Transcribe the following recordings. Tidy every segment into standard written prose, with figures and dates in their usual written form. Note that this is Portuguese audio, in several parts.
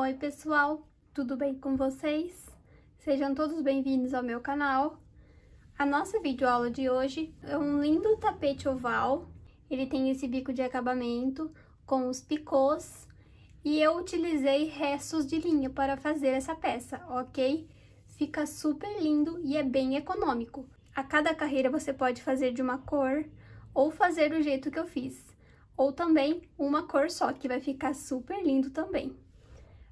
Oi pessoal, tudo bem com vocês? Sejam todos bem-vindos ao meu canal. A nossa videoaula de hoje é um lindo tapete oval. Ele tem esse bico de acabamento com os picôs e eu utilizei restos de linha para fazer essa peça, ok? Fica super lindo e é bem econômico. A cada carreira você pode fazer de uma cor ou fazer do jeito que eu fiz, ou também uma cor só, que vai ficar super lindo também.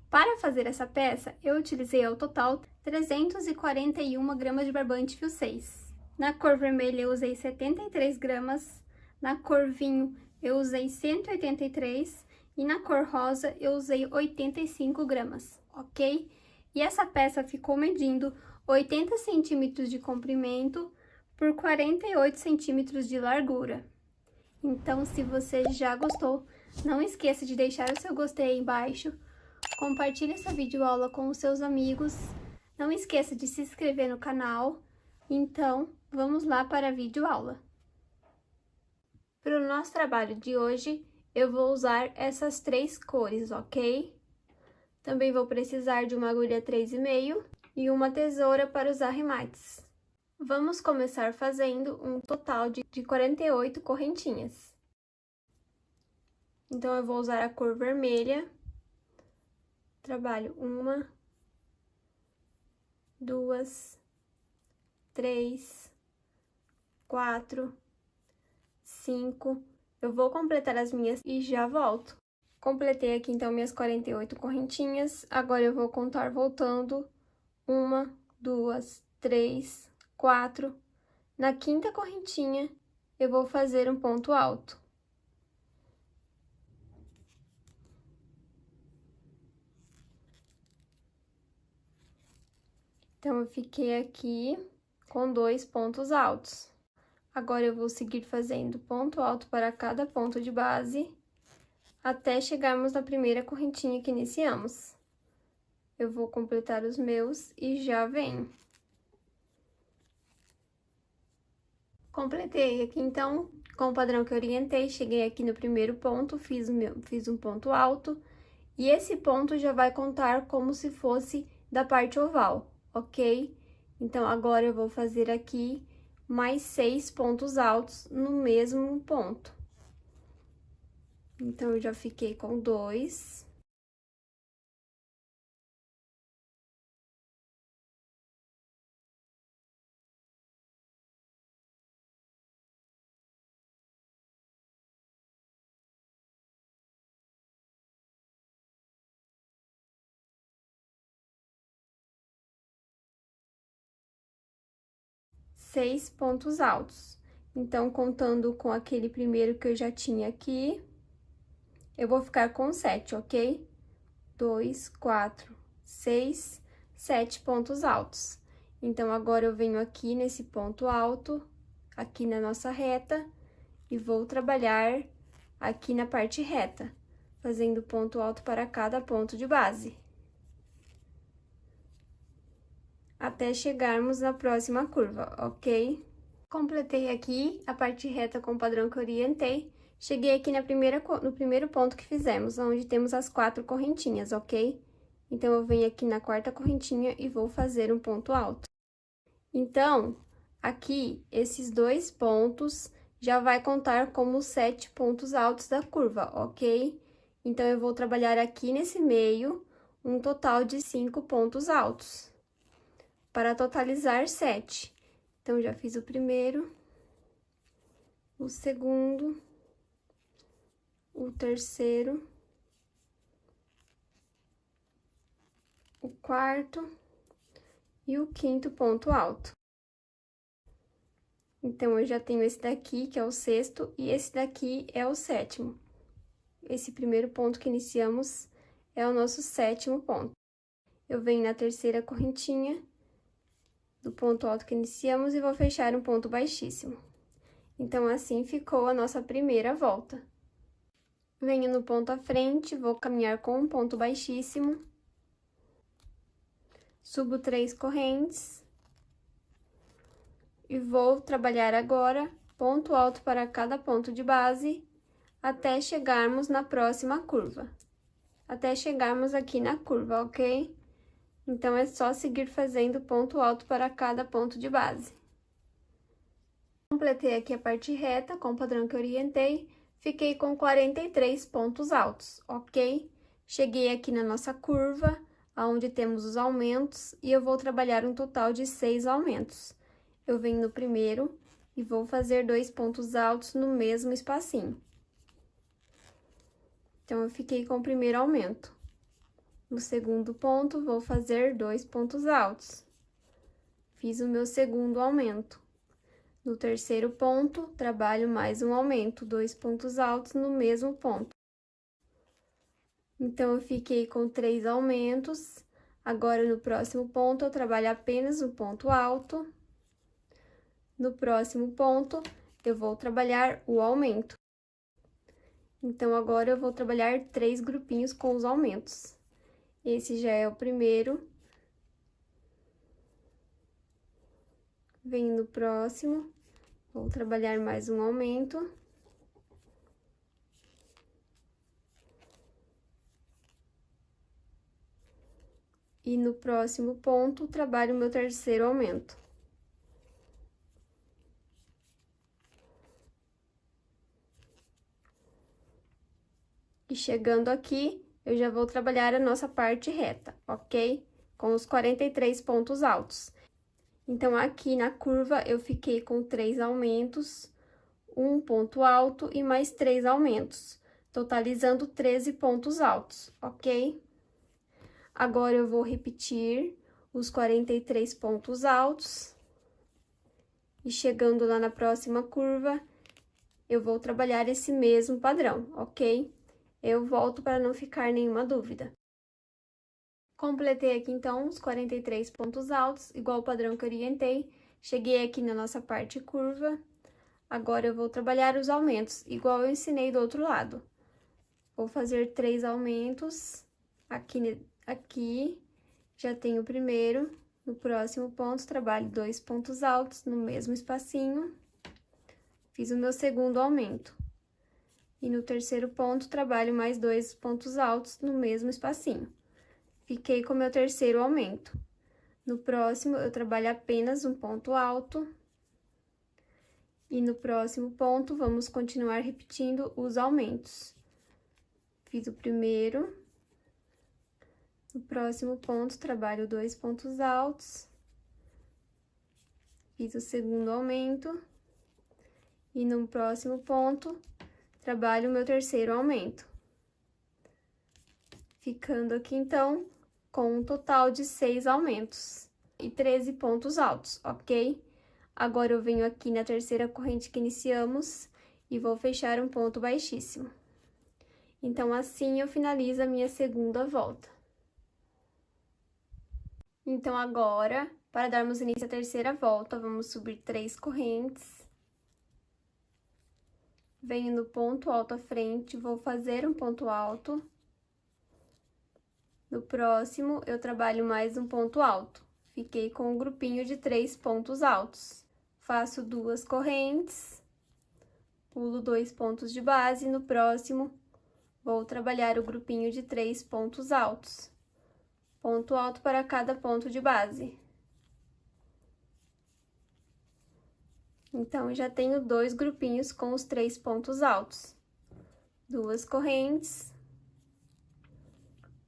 Para fazer essa peça, eu utilizei ao total 341 gramas de barbante fio 6. Na cor vermelha eu usei 73 gramas, na cor vinho eu usei 183 e na cor rosa eu usei 85 gramas, ok? E essa peça ficou medindo 80 centímetros de comprimento por 48 centímetros de largura. Então, se você já gostou, não esqueça de deixar o seu gostei aí embaixo. Compartilhe essa videoaula com os seus amigos. Não esqueça de se inscrever no canal. Então, vamos lá para a videoaula. Para o nosso trabalho de hoje, eu vou usar essas três cores, ok? Também vou precisar de uma agulha 3,5 e uma tesoura para os arremates. Vamos começar fazendo um total de 48 correntinhas. Então, eu vou usar a cor vermelha. Trabalho 1, 2, 3, 4, 5. Eu vou completar as minhas e já volto. Completei aqui, então, minhas 48 correntinhas. Agora, eu vou contar voltando. 1, 2, 3, 4. Na quinta correntinha, eu vou fazer um ponto alto. Então, eu fiquei aqui com 2 pontos altos. Agora, eu vou seguir fazendo ponto alto para cada ponto de base, até chegarmos na primeira correntinha que iniciamos. Eu vou completar os meus e já venho. Completei aqui, então, com o padrão que eu orientei, cheguei aqui no primeiro ponto, fiz um ponto alto, e esse ponto já vai contar como se fosse da parte oval, ok? Então, agora eu vou fazer aqui mais 6 pontos altos no mesmo ponto. Então, eu já fiquei com 2. Seis pontos altos. Então, contando com aquele primeiro que eu já tinha aqui, eu vou ficar com 7, ok? 2, 4, 6, 7 pontos altos. Então, agora eu venho aqui nesse ponto alto, aqui na nossa reta, e vou trabalhar aqui na parte reta, fazendo ponto alto para cada ponto de base. Até chegarmos na próxima curva, ok? Completei aqui a parte reta com o padrão que eu orientei. Cheguei aqui no primeiro ponto que fizemos, onde temos as 4 correntinhas, ok? Então, eu venho aqui na quarta correntinha e vou fazer um ponto alto. Então, aqui, esses 2 pontos já vai contar como 7 pontos altos da curva, ok? Então, eu vou trabalhar aqui nesse meio um total de 5 pontos altos, para totalizar 7. Então, já fiz o primeiro, o segundo, o terceiro, o quarto e o quinto ponto alto. Então, eu já tenho esse daqui, que é o sexto, e esse daqui é o sétimo. Esse primeiro ponto que iniciamos é o nosso sétimo ponto. Eu venho na terceira correntinha do ponto alto que iniciamos e vou fechar um ponto baixíssimo. Então, assim ficou a nossa primeira volta. Venho no ponto à frente, vou caminhar com um ponto baixíssimo. Subo 3 correntes. E vou trabalhar agora ponto alto para cada ponto de base, até chegarmos na próxima curva. até chegarmos aqui na curva, ok? Então, é só seguir fazendo ponto alto para cada ponto de base. Completei aqui a parte reta com o padrão que eu orientei, fiquei com 43 pontos altos, ok? Cheguei aqui na nossa curva, onde temos os aumentos, e eu vou trabalhar um total de 6 aumentos. Eu venho no primeiro e vou fazer 2 pontos altos no mesmo espacinho. Então, eu fiquei com o primeiro aumento. No segundo ponto, vou fazer 2 pontos altos. Fiz o meu segundo aumento. No terceiro ponto, trabalho mais um aumento, 2 pontos altos no mesmo ponto. Então, eu fiquei com 3 aumentos. Agora, no próximo ponto, eu trabalho apenas um ponto alto. No próximo ponto, eu vou trabalhar o aumento. Então, agora, eu vou trabalhar 3 grupinhos com os aumentos. Esse já é o primeiro. Venho no próximo, vou trabalhar mais um aumento. E no próximo ponto, trabalho o meu terceiro aumento. E chegando aqui, eu já vou trabalhar a nossa parte reta, ok? Com os 43 pontos altos. Então, aqui na curva, eu fiquei com 3 aumentos, um ponto alto e mais 3 aumentos, totalizando 13 pontos altos, ok? Agora, eu vou repetir os 43 pontos altos. E chegando lá na próxima curva, eu vou trabalhar esse mesmo padrão, ok? Eu volto para não ficar nenhuma dúvida. Completei aqui, então, os 43 pontos altos, igual o padrão que eu orientei. Cheguei aqui na nossa parte curva. Agora, eu vou trabalhar os aumentos, igual eu ensinei do outro lado. Vou fazer 3 aumentos. Aqui, já tenho o primeiro. No próximo ponto, trabalho 2 pontos altos no mesmo espacinho. Fiz o meu segundo aumento. E no terceiro ponto, trabalho mais 2 pontos altos no mesmo espacinho. Fiquei com o meu terceiro aumento. No próximo, eu trabalho apenas um ponto alto. E no próximo ponto, vamos continuar repetindo os aumentos. Fiz o primeiro. No próximo ponto, trabalho 2 pontos altos. Fiz o segundo aumento. E no próximo ponto, trabalho o meu terceiro aumento. Ficando aqui, então, com um total de 6 aumentos e 13 pontos altos, ok? Agora, eu venho aqui na terceira corrente que iniciamos e vou fechar um ponto baixíssimo. Então, assim, eu finalizo a minha segunda volta. Então, agora, para darmos início à terceira volta, vamos subir 3 correntes. Venho no ponto alto à frente, vou fazer um ponto alto. No próximo, eu trabalho mais um ponto alto. Fiquei com um grupinho de 3 pontos altos. Faço 2 correntes, pulo 2 pontos de base. No próximo, vou trabalhar o grupinho de 3 pontos altos. Ponto alto para cada ponto de base. Então, já tenho 2 grupinhos com os 3 pontos altos. 2 correntes,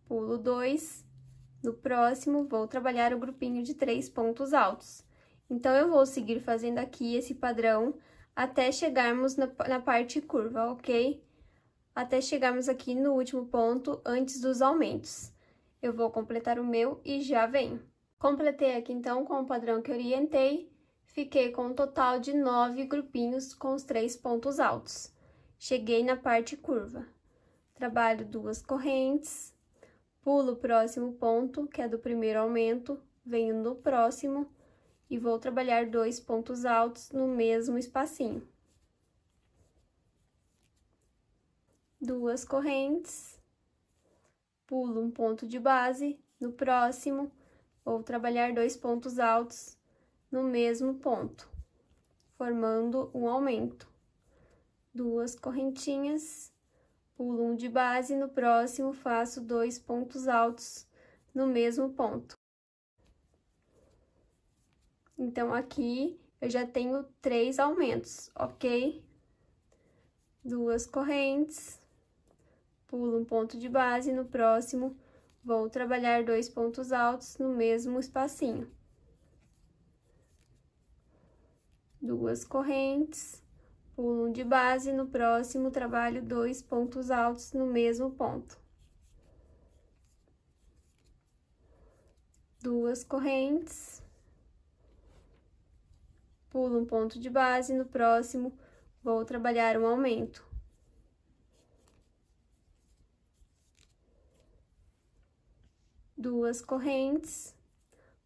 pulo 2, no próximo, vou trabalhar o grupinho de 3 pontos altos. Então, eu vou seguir fazendo aqui esse padrão até chegarmos na parte curva, ok? Até chegarmos aqui no último ponto, antes dos aumentos. Eu vou completar o meu e já venho. Completei aqui, então, com o padrão que eu orientei. Fiquei com um total de 9 grupinhos com os 3 pontos altos. Cheguei na parte curva. Trabalho 2 correntes, pulo o próximo ponto, que é do primeiro aumento, venho no próximo e vou trabalhar 2 pontos altos no mesmo espacinho. 2 correntes, pulo um ponto de base, no próximo, vou trabalhar 2 pontos altos no mesmo ponto, formando um aumento. 2 correntinhas, pulo um de base, no próximo faço 2 pontos altos no mesmo ponto. Então, aqui eu já tenho 3 aumentos, ok? 2 correntes, pulo um ponto de base, no próximo vou trabalhar 2 pontos altos no mesmo espacinho. 2 correntes, pulo um de base, no próximo trabalho 2 pontos altos no mesmo ponto. 2 correntes, pulo um ponto de base, no próximo vou trabalhar um aumento. 2 correntes,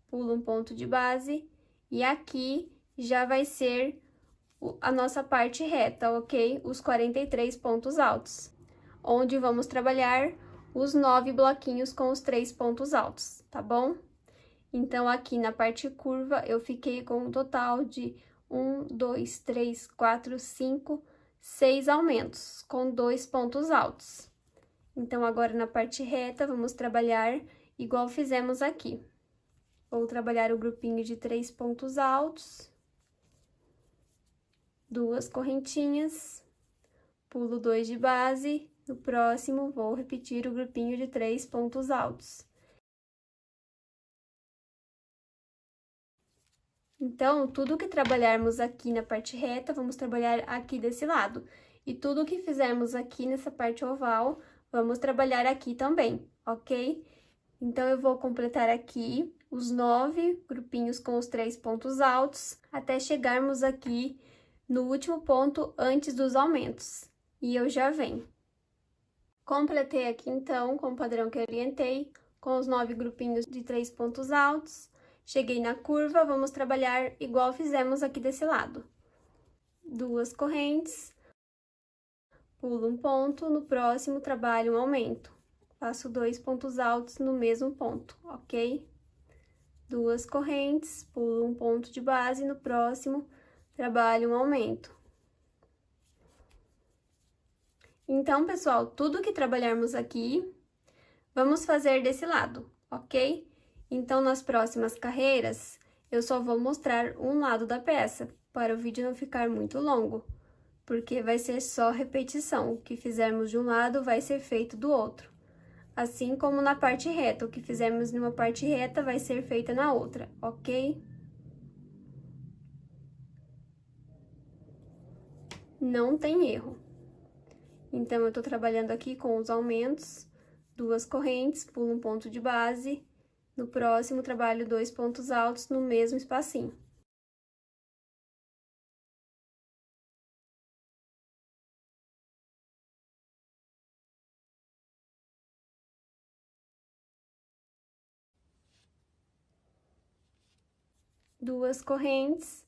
pulo um ponto de base, e aqui já vai ser a nossa parte reta, ok? Os 43 pontos altos, onde vamos trabalhar os 9 bloquinhos com os 3 pontos altos, tá bom? Então, aqui na parte curva, eu fiquei com um total de 1, 2, 3, 4, 5, 6 aumentos, com 2 pontos altos. Então, agora na parte reta, vamos trabalhar igual fizemos aqui. Vou trabalhar o grupinho de 3 pontos altos, 2 correntinhas, pulo 2 de base, no próximo vou repetir o grupinho de 3 pontos altos. Então, tudo que trabalharmos aqui na parte reta, vamos trabalhar aqui desse lado. E tudo que fizermos aqui nessa parte oval, vamos trabalhar aqui também, ok? Então, eu vou completar aqui os 9 grupinhos com os 3 pontos altos, até chegarmos aqui no último ponto antes dos aumentos. E eu já venho. Completei aqui, então, com o padrão que eu orientei, com os 9 grupinhos de 3 pontos altos. Cheguei na curva, vamos trabalhar igual fizemos aqui desse lado. 2 correntes, pulo um ponto, no próximo trabalho um aumento. Faço 2 pontos altos no mesmo ponto, ok? 2 correntes, pulo um ponto de base, no próximo trabalho um aumento. Então, pessoal, tudo que trabalharmos aqui, vamos fazer desse lado, ok? Então, nas próximas carreiras, eu só vou mostrar um lado da peça, para o vídeo não ficar muito longo, porque vai ser só repetição. O que fizermos de um lado vai ser feito do outro. Assim como na parte reta, o que fizermos numa parte reta vai ser feita na outra, ok? Não tem erro. Então, eu tô trabalhando aqui com os aumentos, 2 correntes, pulo um ponto de base. No próximo, trabalho 2 pontos altos no mesmo espacinho. Duas correntes,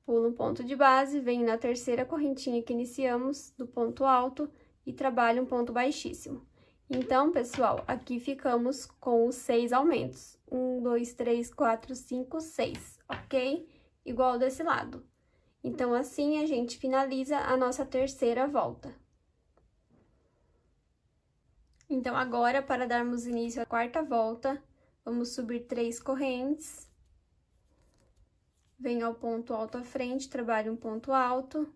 pulo um ponto de base, venho na terceira correntinha que iniciamos do ponto alto e trabalho um ponto baixíssimo. Então, pessoal, aqui ficamos com os 6 aumentos. 1, 2, 3, 4, 5, 6, ok? Igual desse lado. Então, assim, a gente finaliza a nossa terceira volta. Então, agora, para darmos início à quarta volta, vamos subir 3 correntes. Venho ao ponto alto à frente, trabalho um ponto alto.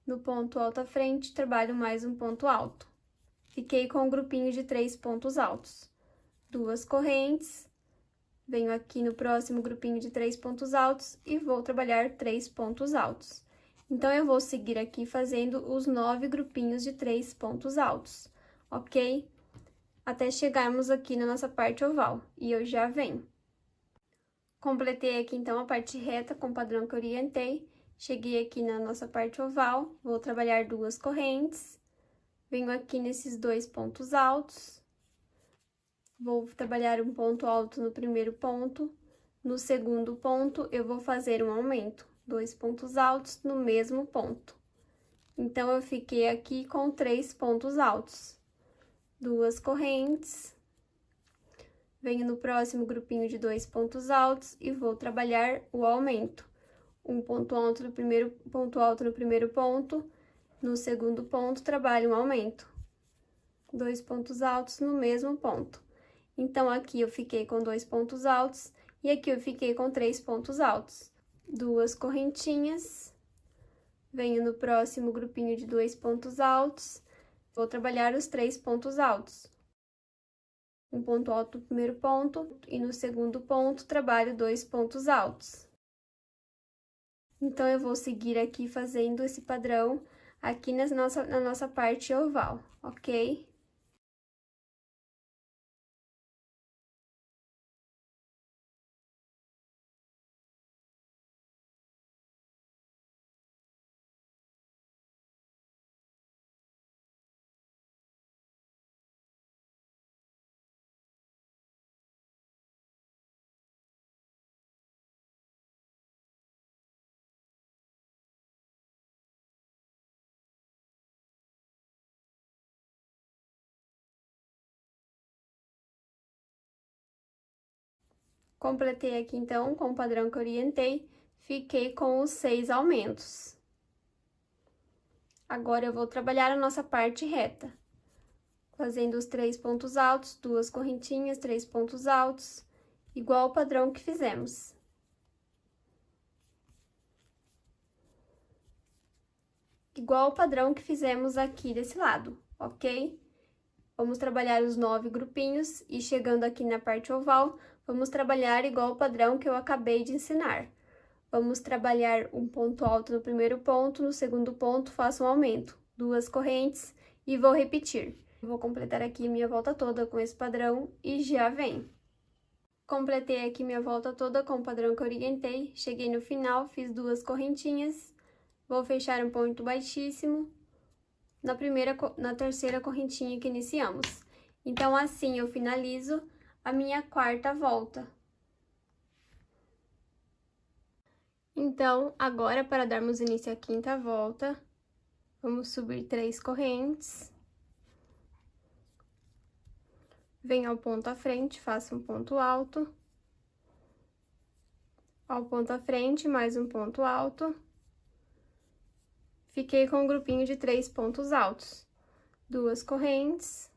No ponto alto à frente, trabalho mais um ponto alto. Fiquei com um grupinho de 3 pontos altos. 2 correntes, venho aqui no próximo grupinho de 3 pontos altos e vou trabalhar 3 pontos altos. Então, eu vou seguir aqui fazendo os 9 grupinhos de 3 pontos altos, ok? Até chegarmos aqui na nossa parte oval, e eu já venho. Completei aqui, então, a parte reta com o padrão que eu orientei. Cheguei aqui na nossa parte oval, vou trabalhar 2 correntes. Venho aqui nesses 2 pontos altos. Vou trabalhar um ponto alto no primeiro ponto. No segundo ponto, eu vou fazer um aumento. 2 pontos altos no mesmo ponto. Então, eu fiquei aqui com 3 pontos altos. 2 correntes. Venho no próximo grupinho de 2 pontos altos e vou trabalhar o aumento. Um ponto alto no primeiro ponto, No segundo ponto, trabalho um aumento. 2 pontos altos no mesmo ponto. Então, aqui eu fiquei com 2 pontos altos e aqui eu fiquei com 3 pontos altos. 2 correntinhas. Venho no próximo grupinho de 2 pontos altos. Vou trabalhar os 3 pontos altos. Um ponto alto no primeiro ponto e no segundo ponto trabalho 2 pontos altos. Então, eu vou seguir aqui fazendo esse padrão aqui na nossa parte oval, ok? Completei aqui, então, com o padrão que eu orientei, fiquei com os 6 aumentos. Agora, eu vou trabalhar a nossa parte reta, fazendo os 3 pontos altos, 2 correntinhas, 3 pontos altos, igual o padrão que fizemos. Igual o padrão que fizemos aqui desse lado, ok? Vamos trabalhar os 9 grupinhos e chegando aqui na parte oval, vamos trabalhar igual o padrão que eu acabei de ensinar. Vamos trabalhar um ponto alto no primeiro ponto, no segundo ponto faço um aumento, 2 correntes e vou repetir. Vou completar aqui minha volta toda com esse padrão e já vem. Completei aqui minha volta toda com o padrão que eu orientei, cheguei no final, fiz 2 correntinhas, vou fechar um ponto baixíssimo na terceira correntinha que iniciamos. Então, assim eu finalizo a minha quarta volta. Então, agora, para darmos início à quinta volta, vamos subir 3 correntes. Venho ao ponto à frente, faço um ponto alto. Ao ponto à frente, mais um ponto alto. Fiquei com um grupinho de 3 pontos altos. 2 correntes.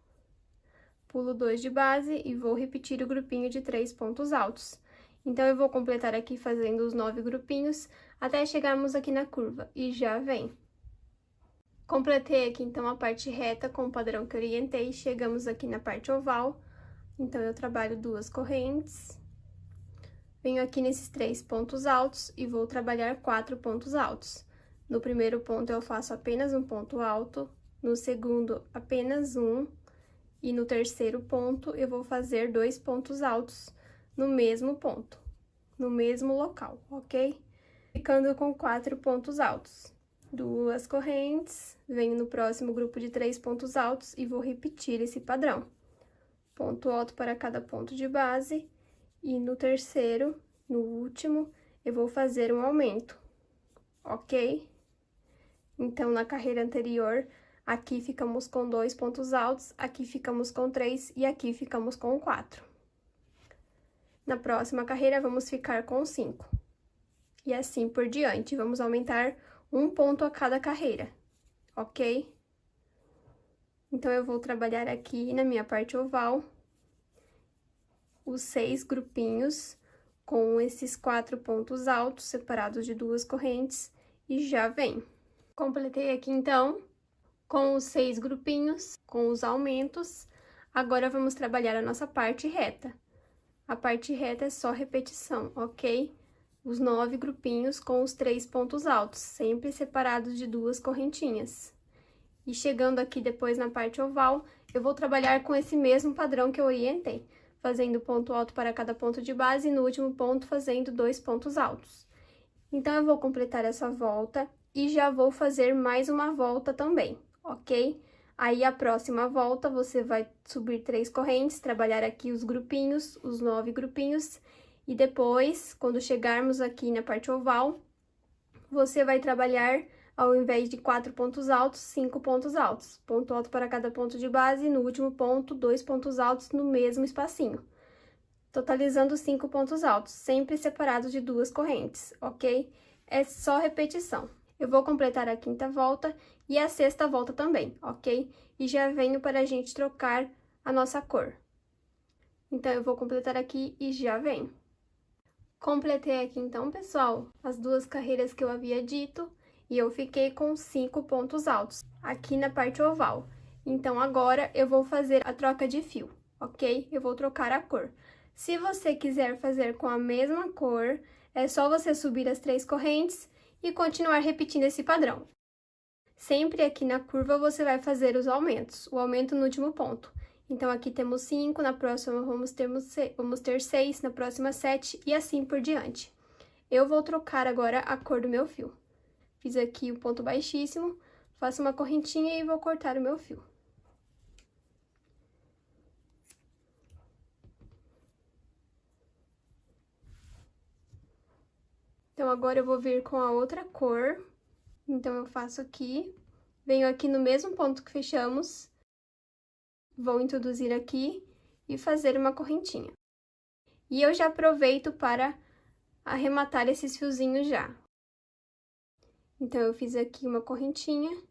Pulo 2 de base e vou repetir o grupinho de 3 pontos altos. Então, eu vou completar aqui fazendo os 9 grupinhos até chegarmos aqui na curva, e já vem. Completei aqui, então, a parte reta com o padrão que eu orientei, chegamos aqui na parte oval, então, eu trabalho 2 correntes, venho aqui nesses 3 pontos altos e vou trabalhar 4 pontos altos. No primeiro ponto, eu faço apenas um ponto alto, no segundo, apenas um, e no terceiro ponto, eu vou fazer 2 pontos altos no mesmo ponto, no mesmo local, ok? Ficando com 4 pontos altos. 2 correntes, venho no próximo grupo de 3 pontos altos e vou repetir esse padrão. Ponto alto para cada ponto de base, e no terceiro, no último, eu vou fazer um aumento, ok? Então, na carreira anterior, aqui ficamos com 2 pontos altos, aqui ficamos com 3 e aqui ficamos com 4. Na próxima carreira, vamos ficar com 5. E assim por diante, vamos aumentar um ponto a cada carreira, ok? Então, eu vou trabalhar aqui na minha parte oval os 6 grupinhos com esses 4 pontos altos separados de 2 correntes e já vem. Completei aqui, então, com os 6 grupinhos, com os aumentos. Agora, vamos trabalhar a nossa parte reta. A parte reta é só repetição, ok? Os 9 grupinhos com os 3 pontos altos, sempre separados de 2 correntinhas. E chegando aqui depois na parte oval, eu vou trabalhar com esse mesmo padrão que eu orientei, fazendo ponto alto para cada ponto de base e no último ponto fazendo 2 pontos altos. Então, eu vou completar essa volta e já vou fazer mais uma volta também, ok? Aí, a próxima volta, você vai subir 3 correntes, trabalhar aqui os grupinhos, os 9 grupinhos, e depois, quando chegarmos aqui na parte oval, você vai trabalhar, ao invés de 4 pontos altos, 5 pontos altos. Ponto alto para cada ponto de base, e no último ponto, 2 pontos altos no mesmo espacinho. Totalizando 5 pontos altos, sempre separados de 2 correntes, ok? É só repetição. Eu vou completar a 5ª volta e a 6ª volta também, ok? E já venho para a gente trocar a nossa cor. Então, eu vou completar aqui e já venho. Completei aqui então, pessoal, as 2 carreiras que eu havia dito e eu fiquei com 5 pontos altos aqui na parte oval. Então, agora eu vou fazer a troca de fio, ok? Eu vou trocar a cor. Se você quiser fazer com a mesma cor, é só você subir as 3 correntes e continuar repetindo esse padrão. Sempre aqui na curva você vai fazer os aumentos, o aumento no último ponto. Então, aqui temos 5, na próxima vamos ter 6, na próxima 7 e assim por diante. Eu vou trocar agora a cor do meu fio. Fiz aqui o ponto baixíssimo, faço uma correntinha e vou cortar o meu fio. Então, agora eu vou vir com a outra cor. Então, eu faço aqui, venho aqui no mesmo ponto que fechamos, vou introduzir aqui e fazer uma correntinha. E eu já aproveito para arrematar esses fiozinhos já. Então, eu fiz aqui uma correntinha,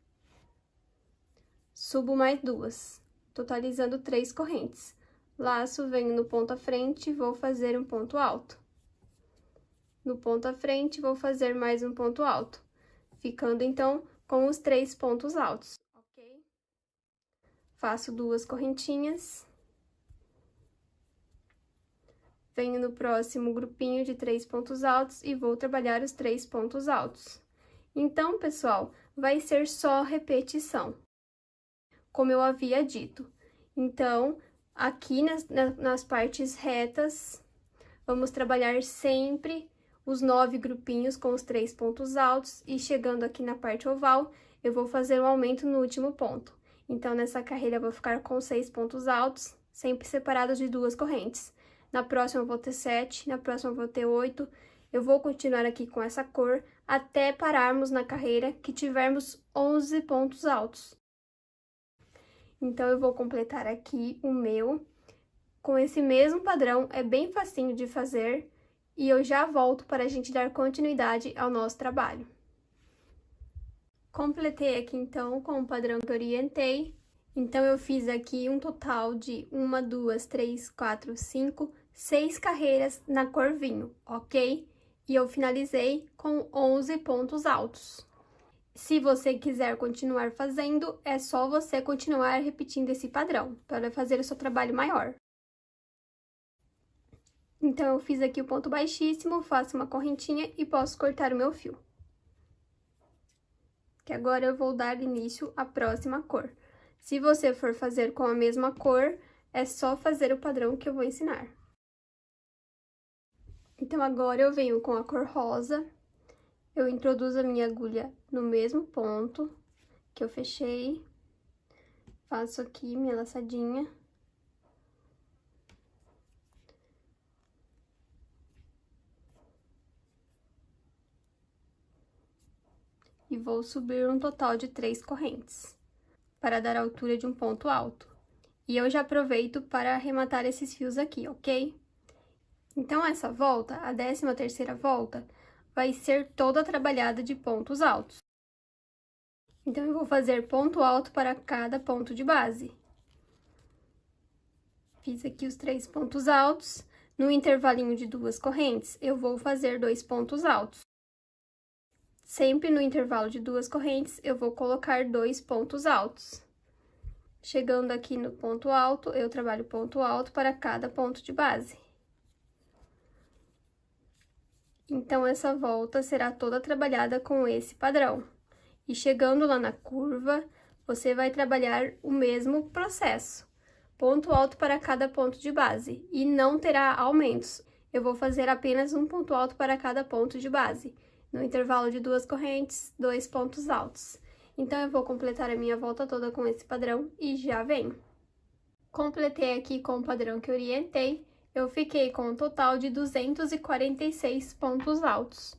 subo mais 2, totalizando 3 correntes. Laço, venho no ponto à frente, vou fazer um ponto alto. No ponto à frente, vou fazer mais um ponto alto, ficando, então, com os 3 pontos altos, ok? Faço 2 correntinhas. Venho no próximo grupinho de 3 pontos altos e vou trabalhar os 3 pontos altos. Então, pessoal, vai ser só repetição, como eu havia dito. Então, aqui nas partes retas, vamos trabalhar sempre os 9 grupinhos com os 3 pontos altos e chegando aqui na parte oval, eu vou fazer um aumento no último ponto. Então, nessa carreira, eu vou ficar com 6 pontos altos, sempre separados de 2 correntes. Na próxima, eu vou ter 7, na próxima, eu vou ter 8. Eu vou continuar aqui com essa cor até pararmos na carreira que tivermos 11 pontos altos. Então, eu vou completar aqui o meu com esse mesmo padrão, é bem facinho de fazer. E eu já volto para a gente dar continuidade ao nosso trabalho. Completei aqui, então, com o padrão que eu orientei. Então, eu fiz aqui um total de 1, 2, 3, 4, 5, 6 carreiras na cor vinho, ok? E eu finalizei com 11 pontos altos. Se você quiser continuar fazendo, é só você continuar repetindo esse padrão, para fazer o seu trabalho maior. Então, eu fiz aqui o ponto baixíssimo, faço uma correntinha e posso cortar o meu fio. Que agora eu vou dar início à próxima cor. Se você for fazer com a mesma cor, é só fazer o padrão que eu vou ensinar. Então, agora eu venho com a cor rosa, eu introduzo a minha agulha no mesmo ponto que eu fechei, faço aqui minha laçadinha. E vou subir um total de 3 correntes, para dar a altura de um ponto alto. E eu já aproveito para arrematar esses fios aqui, ok? Então, essa volta, a 13ª volta, vai ser toda trabalhada de pontos altos. Então, eu vou fazer ponto alto para cada ponto de base. Fiz aqui os 3 pontos altos. No intervalinho de 2 correntes, eu vou fazer 2 pontos altos. Sempre no intervalo de 2 correntes, eu vou colocar 2 pontos altos. Chegando aqui no ponto alto, eu trabalho ponto alto para cada ponto de base. Então, essa volta será toda trabalhada com esse padrão. E chegando lá na curva, você vai trabalhar o mesmo processo. Ponto alto para cada ponto de base. E não terá aumentos. Eu vou fazer apenas um ponto alto para cada ponto de base. No intervalo de 2 correntes, 2 pontos altos. Então, eu vou completar a minha volta toda com esse padrão e já venho. Completei aqui com o padrão que eu orientei. Eu fiquei com um total de 246 pontos altos.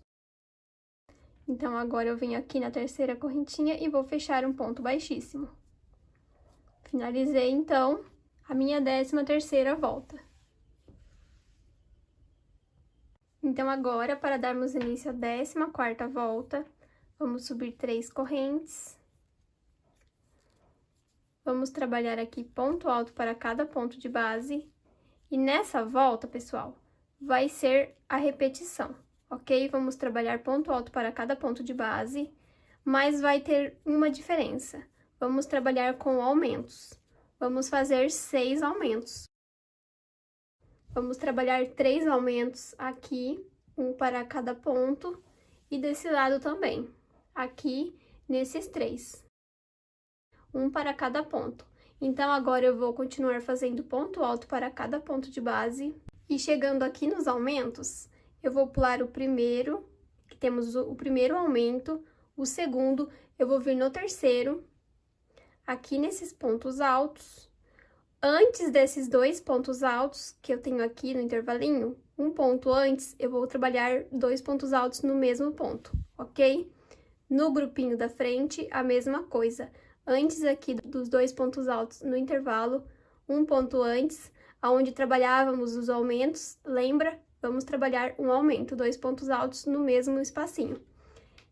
Então, agora eu venho aqui na 3ª correntinha e vou fechar um ponto baixíssimo. Finalizei, então, a minha 13ª volta. Então, agora, para darmos início à 14ª volta, Vamos subir 3 correntes. Vamos trabalhar aqui ponto alto para cada ponto de base. E nessa volta, pessoal, vai ser a repetição, ok? Vamos trabalhar ponto alto para cada ponto de base, mas vai ter uma diferença. Vamos trabalhar com aumentos. Vamos fazer 6 aumentos. Vamos trabalhar 3 aumentos aqui, um para cada ponto, e desse lado também, aqui nesses 3. Um para cada ponto. Então, agora eu vou continuar fazendo ponto alto para cada ponto de base. E chegando aqui nos aumentos, eu vou pular o primeiro, que temos o primeiro aumento, o segundo, eu vou vir no terceiro, aqui nesses pontos altos. Antes desses 2 pontos altos que eu tenho aqui no intervalinho, um ponto antes, eu vou trabalhar 2 pontos altos no mesmo ponto, ok? No grupinho da frente, a mesma coisa. Antes aqui dos 2 pontos altos no intervalo, um ponto antes, aonde trabalhávamos os aumentos, lembra? Vamos trabalhar um aumento, 2 pontos altos no mesmo espacinho.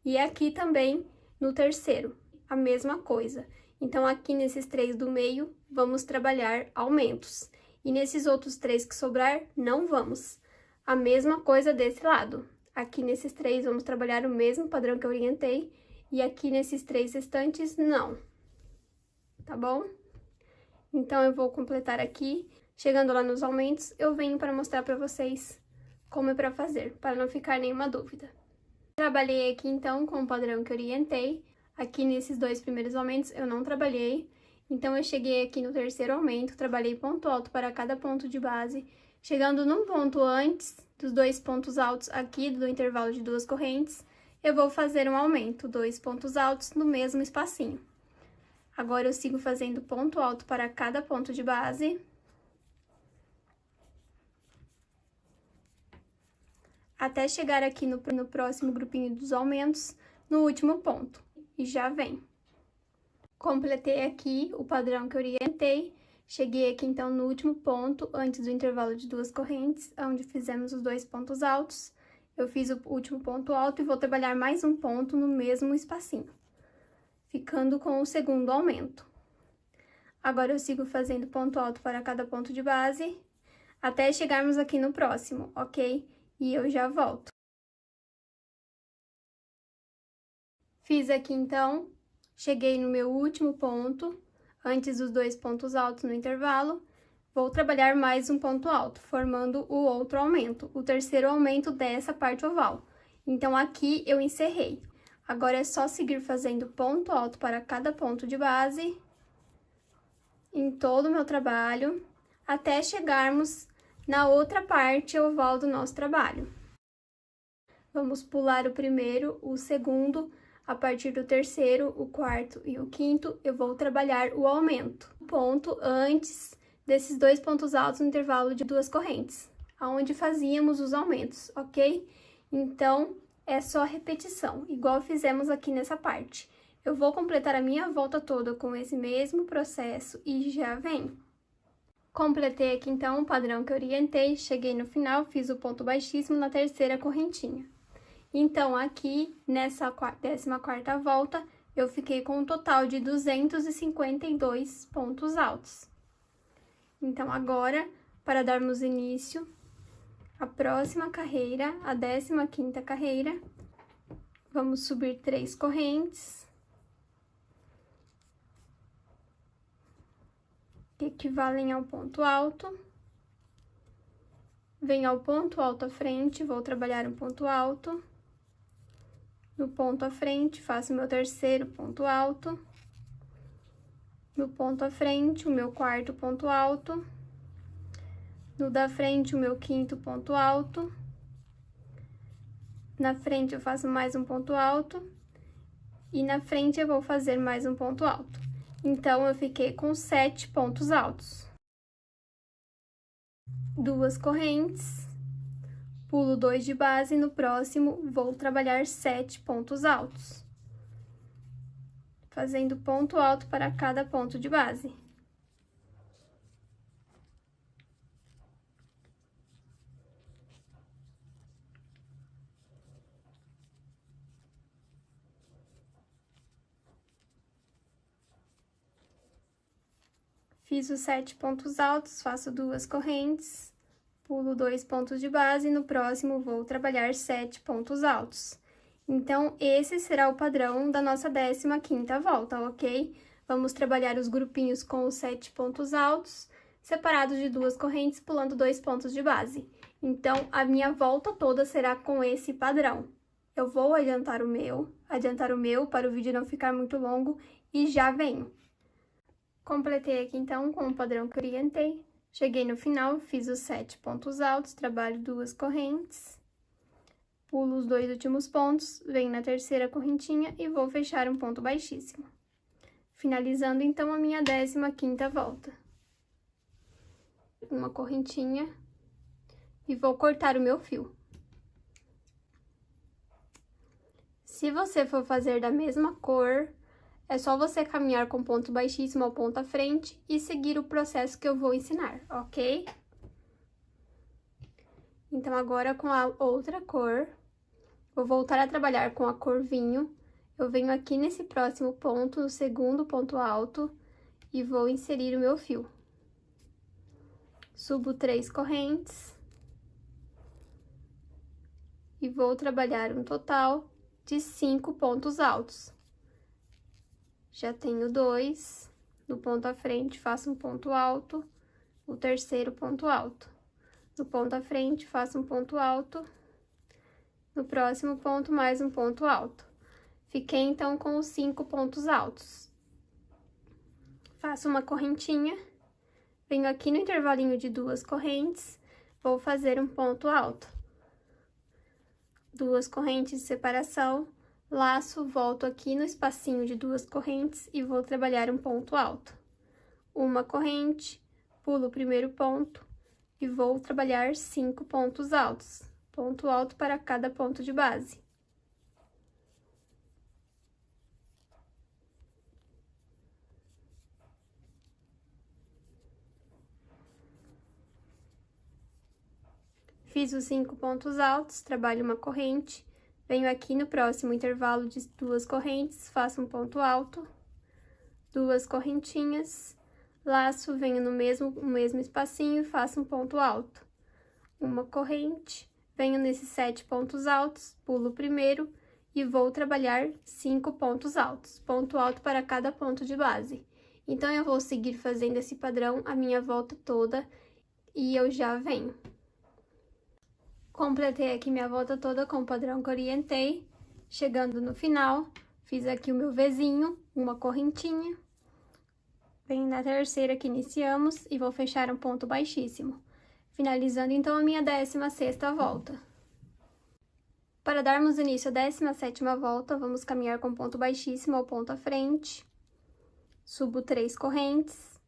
E aqui também, no terceiro, a mesma coisa. Então, aqui nesses 3 do meio, vamos trabalhar aumentos. E nesses outros 3 que sobrar, não vamos. A mesma coisa desse lado. Aqui nesses 3, vamos trabalhar o mesmo padrão que eu orientei. E aqui nesses 3 restantes, não. Tá bom? Então, eu vou completar aqui. Chegando lá nos aumentos, eu venho para mostrar para vocês como é para fazer, para não ficar nenhuma dúvida. Trabalhei aqui, então, com o padrão que eu orientei. Aqui nesses 2 primeiros aumentos eu não trabalhei, então eu cheguei aqui no terceiro aumento, trabalhei ponto alto para cada ponto de base, chegando num ponto antes dos 2 pontos altos aqui do intervalo de 2 correntes, eu vou fazer um aumento, 2 pontos altos no mesmo espacinho. Agora eu sigo fazendo ponto alto para cada ponto de base. Até chegar aqui no próximo grupinho dos aumentos, no último ponto. E já vem. Completei aqui o padrão que eu orientei, cheguei aqui então no último ponto, antes do intervalo de 2 correntes, onde fizemos os 2 pontos altos. Eu fiz o último ponto alto e vou trabalhar mais um ponto no mesmo espacinho, ficando com o segundo aumento. Agora eu sigo fazendo ponto alto para cada ponto de base, até chegarmos aqui no próximo, ok? E eu já volto. Fiz aqui, então, cheguei no meu último ponto, antes dos 2 pontos altos no intervalo, vou trabalhar mais um ponto alto, formando o outro aumento, o terceiro aumento dessa parte oval. Então, aqui eu encerrei. Agora, é só seguir fazendo ponto alto para cada ponto de base, em todo o meu trabalho, até chegarmos na outra parte oval do nosso trabalho. Vamos pular o primeiro, o segundo. A partir do terceiro, o quarto e o quinto, eu vou trabalhar o aumento. Ponto antes desses 2 pontos altos no intervalo de 2 correntes, aonde fazíamos os aumentos, ok? Então, é só repetição, igual fizemos aqui nessa parte. Eu vou completar a minha volta toda com esse mesmo processo e já vem. Completei aqui, então, o padrão que eu orientei, cheguei no final, fiz o ponto baixíssimo na terceira correntinha. Então, aqui, nessa 14ª volta, eu fiquei com um total de 252 pontos altos. Então, agora, para darmos início à próxima carreira, a 15ª carreira, vamos subir 3 correntes, que equivalem ao ponto alto. Venho ao ponto alto à frente, vou trabalhar um ponto alto. No ponto à frente, faço o meu terceiro ponto alto. No ponto à frente, o meu quarto ponto alto. No da frente, o meu quinto ponto alto. Na frente, eu faço mais um ponto alto. E na frente, eu vou fazer mais um ponto alto. Então, eu fiquei com 7 pontos altos. 2 correntes. Pulo 2 de base, no próximo vou trabalhar 7 pontos altos, fazendo ponto alto para cada ponto de base. Fiz os 7 pontos altos, faço 2 correntes, pulo 2 pontos de base e no próximo vou trabalhar 7 pontos altos. Então, esse será o padrão da nossa 15ª volta, ok? Vamos trabalhar os grupinhos com os 7 pontos altos, separados de 2 correntes, pulando 2 pontos de base. Então, a minha volta toda será com esse padrão. Eu vou adiantar o meu para o vídeo não ficar muito longo e já venho. Completei aqui, então, com o padrão que orientei. Cheguei no final, fiz os 7 pontos altos, trabalho 2 correntes, pulo os 2 últimos pontos, venho na terceira correntinha e vou fechar um ponto baixíssimo. Finalizando, então, a minha 15ª volta. Uma correntinha e vou cortar o meu fio. Se você for fazer da mesma cor, é só você caminhar com ponto baixíssimo ao ponto à frente e seguir o processo que eu vou ensinar, ok? Então, agora com a outra cor, vou voltar a trabalhar com a cor vinho. Eu venho aqui nesse próximo ponto, no segundo ponto alto, e vou inserir o meu fio. Subo 3 correntes. E vou trabalhar um total de 5 pontos altos. Já tenho 2, no ponto à frente faço um ponto alto, o terceiro ponto alto. No ponto à frente faço um ponto alto, no próximo ponto mais um ponto alto. Fiquei, então, com os 5 pontos altos. Faço uma correntinha, venho aqui no intervalinho de 2 correntes, vou fazer um ponto alto. 2 correntes de separação, laço, volto aqui no espacinho de 2 correntes e vou trabalhar um ponto alto. Uma corrente, pulo o primeiro ponto e vou trabalhar 5 pontos altos. Ponto alto para cada ponto de base. Fiz os 5 pontos altos, trabalho uma corrente, venho aqui no próximo intervalo de 2 correntes, faço um ponto alto, 2 correntinhas, laço, venho no mesmo espacinho e faço um ponto alto. Uma corrente, venho nesses 7 pontos altos, pulo o primeiro e vou trabalhar 5 pontos altos, ponto alto para cada ponto de base. Então, eu vou seguir fazendo esse padrão a minha volta toda e eu já venho. Completei aqui minha volta toda com o padrão que orientei. Chegando no final, fiz aqui o meu Vzinho, uma correntinha. Venho na terceira que iniciamos e vou fechar um ponto baixíssimo. Finalizando, então, a minha 16ª volta. Para darmos início à 17ª volta, vamos caminhar com ponto baixíssimo ao ponto à frente. Subo 3 correntes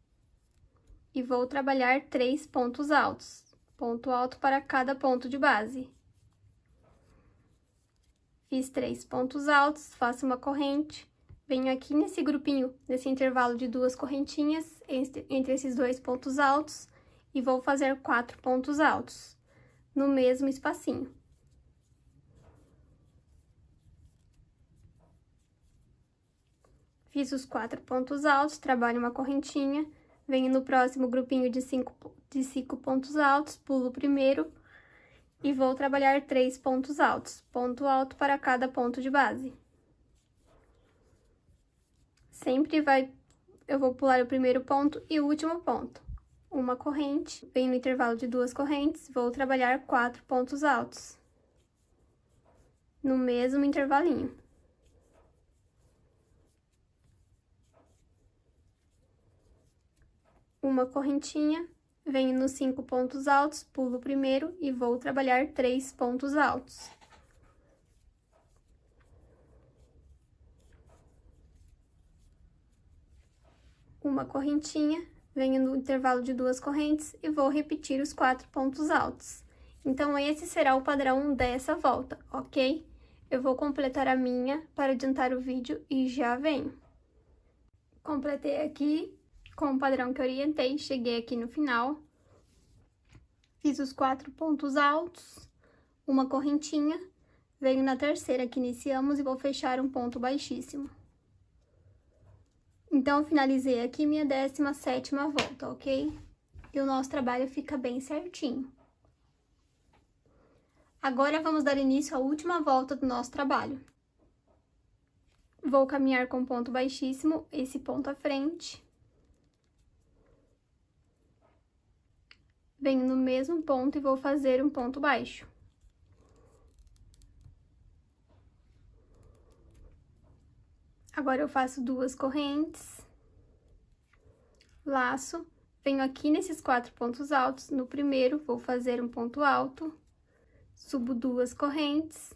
e vou trabalhar 3 pontos altos. Ponto alto para cada ponto de base. Fiz 3 pontos altos, faço uma corrente, venho aqui nesse grupinho, nesse intervalo de 2 correntinhas, entre esses 2 pontos altos, e vou fazer 4 pontos altos, no mesmo espacinho. Fiz os 4 pontos altos, trabalho uma correntinha, venho no próximo grupinho de 5 pontos altos, pulo o primeiro e vou trabalhar 3 pontos altos, ponto alto para cada ponto de base. Eu vou pular o primeiro ponto e o último ponto. Uma corrente, venho no intervalo de 2 correntes, vou trabalhar 4 pontos altos, no mesmo intervalinho. Uma correntinha, venho nos 5 pontos altos, pulo o primeiro e vou trabalhar 3 pontos altos. Uma correntinha, venho no intervalo de 2 correntes e vou repetir os 4 pontos altos. Então, esse será o padrão dessa volta, ok? Eu vou completar a minha para adiantar o vídeo e já venho. Completei aqui com o padrão que orientei, cheguei aqui no final. Fiz os 4 pontos altos, uma correntinha, venho na terceira que iniciamos e vou fechar um ponto baixíssimo. Então, eu finalizei aqui minha 17ª volta, ok? E o nosso trabalho fica bem certinho. Agora, vamos dar início à última volta do nosso trabalho. Vou caminhar com ponto baixíssimo, esse ponto à frente. Venho no mesmo ponto e vou fazer um ponto baixo. Agora, eu faço 2 correntes, laço, venho aqui nesses 4 pontos altos, no primeiro, vou fazer um ponto alto, subo 2 correntes,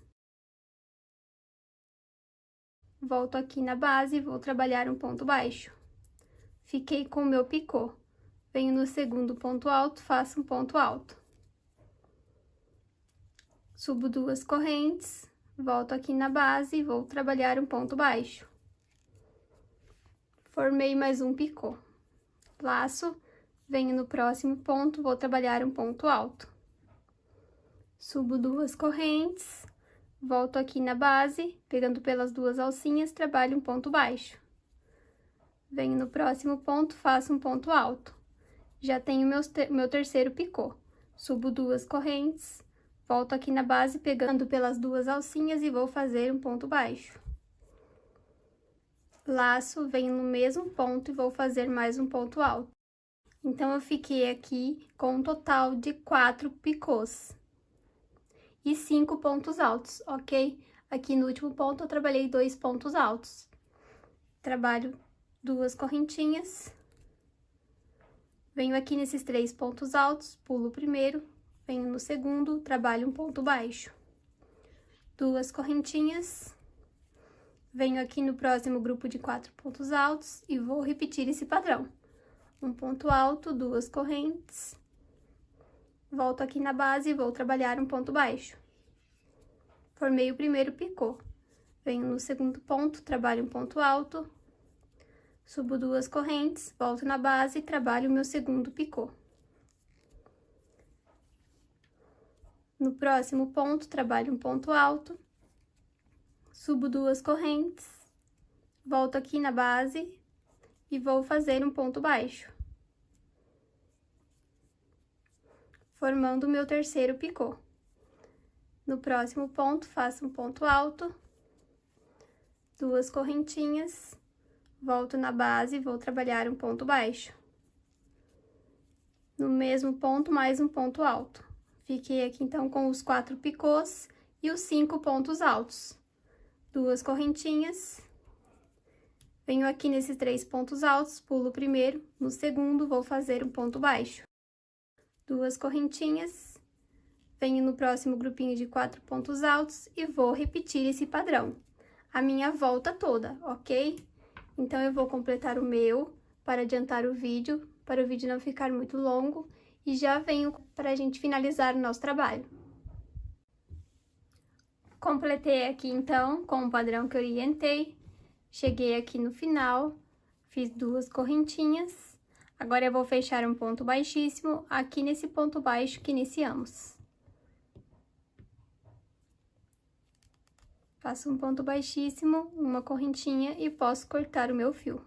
volto aqui na base e vou trabalhar um ponto baixo. Fiquei com o meu picô. Venho no segundo ponto alto, faço um ponto alto. Subo 2 correntes, volto aqui na base e vou trabalhar um ponto baixo. Formei mais um picô. Laço, venho no próximo ponto, vou trabalhar um ponto alto. Subo 2 correntes, volto aqui na base, pegando pelas 2 alcinhas, trabalho um ponto baixo. Venho no próximo ponto, faço um ponto alto. Já tenho meu terceiro picô. Subo 2 correntes, volto aqui na base, pegando pelas 2 alcinhas e vou fazer um ponto baixo. Laço, venho no mesmo ponto e vou fazer mais um ponto alto. Então, eu fiquei aqui com um total de 4 picôs e 5 pontos altos, ok? Aqui no último ponto, eu trabalhei 2 pontos altos. Trabalho 2 correntinhas. Venho aqui nesses 3 pontos altos, pulo o primeiro, venho no segundo, trabalho um ponto baixo. 2 correntinhas. Venho aqui no próximo grupo de 4 pontos altos e vou repetir esse padrão. Um ponto alto, 2 correntes. Volto aqui na base e vou trabalhar um ponto baixo. Formei o primeiro picô. Venho no segundo ponto, trabalho um ponto alto. Subo 2 correntes, volto na base e trabalho o meu segundo picô. No próximo ponto, trabalho um ponto alto. Subo 2 correntes, volto aqui na base e vou fazer um ponto baixo, formando o meu terceiro picô. No próximo ponto, faço um ponto alto, 2 correntinhas, volto na base e vou trabalhar um ponto baixo. No mesmo ponto, mais um ponto alto. Fiquei aqui, então, com os 4 picôs e os 5 pontos altos. 2 correntinhas, venho aqui nesses 3 pontos altos, pulo o primeiro, no segundo, vou fazer um ponto baixo. 2 correntinhas, venho no próximo grupinho de 4 pontos altos e vou repetir esse padrão, a minha volta toda, ok? Então, eu vou completar o meu, para adiantar o vídeo, para o vídeo não ficar muito longo, e já venho para a gente finalizar o nosso trabalho. Completei aqui, então, com o padrão que eu orientei. Cheguei aqui no final, fiz 2 correntinhas. Agora, eu vou fechar um ponto baixíssimo aqui nesse ponto baixo que iniciamos. Faço um ponto baixíssimo, uma correntinha e posso cortar o meu fio.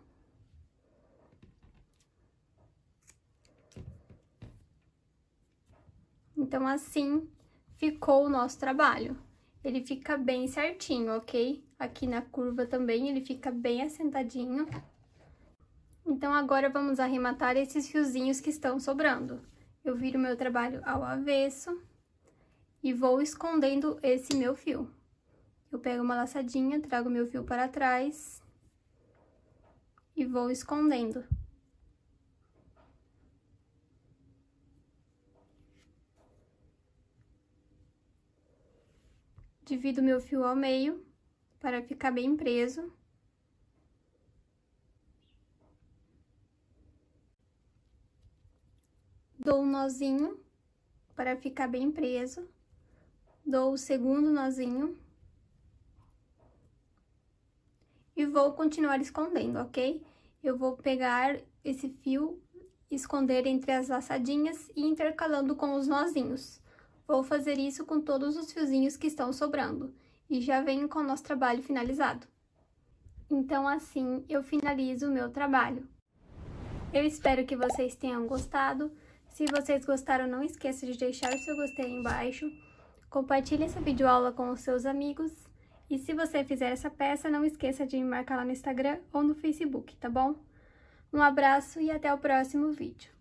Então, assim ficou o nosso trabalho. Ele fica bem certinho, ok? Aqui na curva também ele fica bem assentadinho. Então, agora vamos arrematar esses fiozinhos que estão sobrando. Eu viro meu trabalho ao avesso e vou escondendo esse meu fio. Eu pego uma laçadinha, trago meu fio para trás e vou escondendo. Divido meu fio ao meio, para ficar bem preso. Dou um nozinho, para ficar bem preso. Dou o segundo nozinho. E vou continuar escondendo, ok? Eu vou pegar esse fio, esconder entre as laçadinhas e intercalando com os nozinhos. Vou fazer isso com todos os fiozinhos que estão sobrando. E já venho com o nosso trabalho finalizado. Então, assim, eu finalizo o meu trabalho. Eu espero que vocês tenham gostado. Se vocês gostaram, não esqueça de deixar o seu gostei aí embaixo. Compartilhe essa videoaula com os seus amigos. E se você fizer essa peça, não esqueça de me marcar lá no Instagram ou no Facebook, tá bom? Um abraço e até o próximo vídeo.